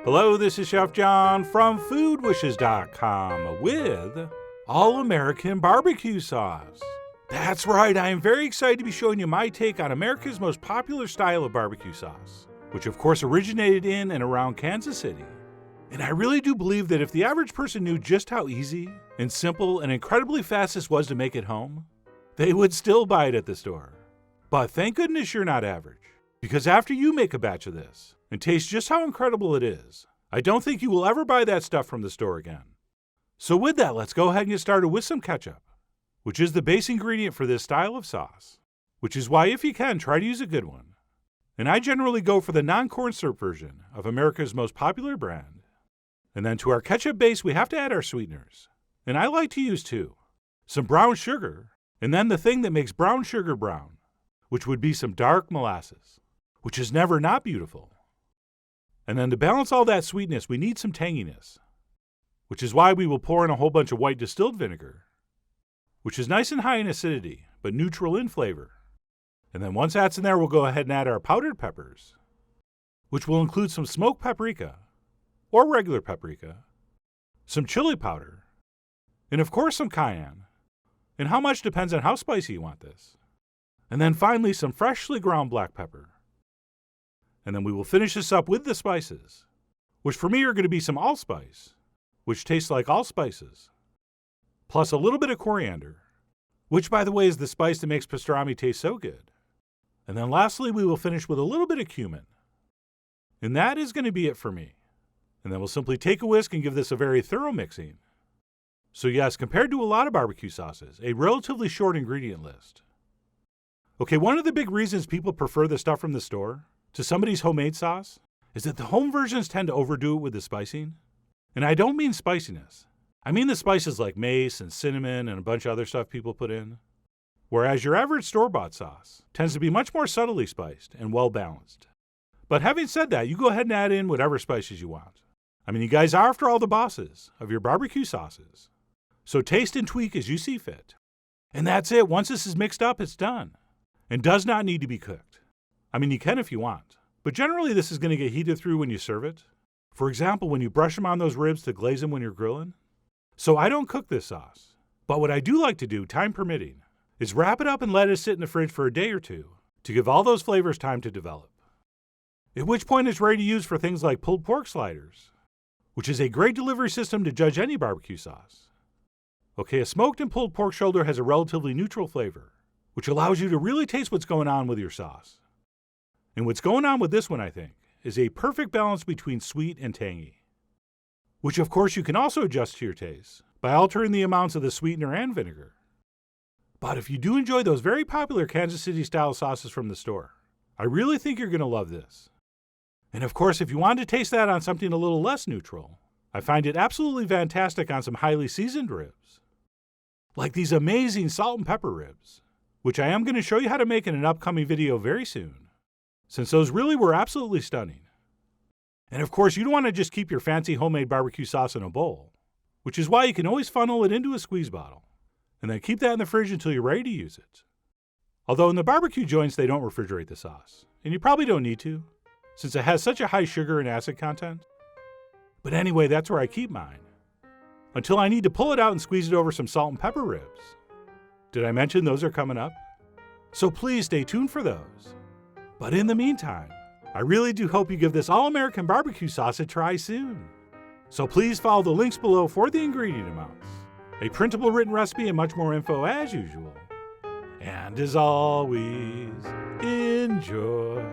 Hello, this is Chef John from foodwishes.com with All-American Barbecue Sauce. That's right, I am very excited to be showing you my take on America's most popular style of barbecue sauce, which of course originated in and around Kansas City. And I really do believe that if the average person knew just how easy and simple and incredibly fast this was to make at home, they would still buy it at the store. But thank goodness you're not average, because after you make a batch of this and taste just how incredible it is, I don't think you will ever buy that stuff from the store again. So with that, let's go ahead and get started with some ketchup, which is the base ingredient for this style of sauce, which is why if you can, try to use a good one. And I generally go for the non-corn syrup version of America's most popular brand. And then to our ketchup base, we have to add our sweeteners. And I like to use two. Some brown sugar, and then the thing that makes brown sugar brown, which would be some dark molasses, which is never not beautiful. And then to balance all that sweetness, we need some tanginess, which is why we will pour in a whole bunch of white distilled vinegar, which is nice and high in acidity, but neutral in flavor. And then once that's in there, we'll go ahead and add our powdered peppers, which will include some smoked paprika, or regular paprika, some chili powder, and of course some cayenne. And how much depends on how spicy you want this. And then finally some freshly ground black pepper. And then we will finish this up with the spices, which for me are going to be some allspice, which tastes like all spices, plus a little bit of coriander, which by the way is the spice that makes pastrami taste so good. And then lastly, we will finish with a little bit of cumin. And that is going to be it for me. And then we'll simply take a whisk and give this a very thorough mixing. So yes, compared to a lot of barbecue sauces, a relatively short ingredient list. Okay, one of the big reasons people prefer the stuff from the store to somebody's homemade sauce is that the home versions tend to overdo it with the spicing. And I don't mean spiciness. I mean the spices like mace and cinnamon and a bunch of other stuff people put in. Whereas your average store-bought sauce tends to be much more subtly spiced and well-balanced. But having said that, you go ahead and add in whatever spices you want. I mean, you guys are after all the bosses of your barbecue sauces. So taste and tweak as you see fit. And that's it. Once this is mixed up, it's done. And does not need to be cooked. I mean, you can if you want, but generally this is going to get heated through when you serve it. For example, when you brush them on those ribs to glaze them when you're grilling. So I don't cook this sauce, but what I do like to do, time permitting, is wrap it up and let it sit in the fridge for a day or two to give all those flavors time to develop. At which point it's ready to use for things like pulled pork sliders, which is a great delivery system to judge any barbecue sauce. Okay, a smoked and pulled pork shoulder has a relatively neutral flavor, which allows you to really taste what's going on with your sauce. And what's going on with this one, I think, is a perfect balance between sweet and tangy, which of course you can also adjust to your taste by altering the amounts of the sweetener and vinegar. But if you do enjoy those very popular Kansas City style sauces from the store, I really think you're going to love this. And of course, if you want to taste that on something a little less neutral, I find it absolutely fantastic on some highly seasoned ribs, like these amazing salt and pepper ribs, which I am going to show you how to make in an upcoming video very soon, since those really were absolutely stunning. And of course, you don't want to just keep your fancy homemade barbecue sauce in a bowl, which is why you can always funnel it into a squeeze bottle, and then keep that in the fridge until you're ready to use it. Although in the barbecue joints, they don't refrigerate the sauce, and you probably don't need to, since it has such a high sugar and acid content. But anyway, that's where I keep mine, until I need to pull it out and squeeze it over some salt and pepper ribs. Did I mention those are coming up? So please stay tuned for those. But in the meantime, I really do hope you give this all-American barbecue sauce a try soon. So please follow the links below for the ingredient amounts, a printable written recipe, and much more info as usual. And as always, enjoy.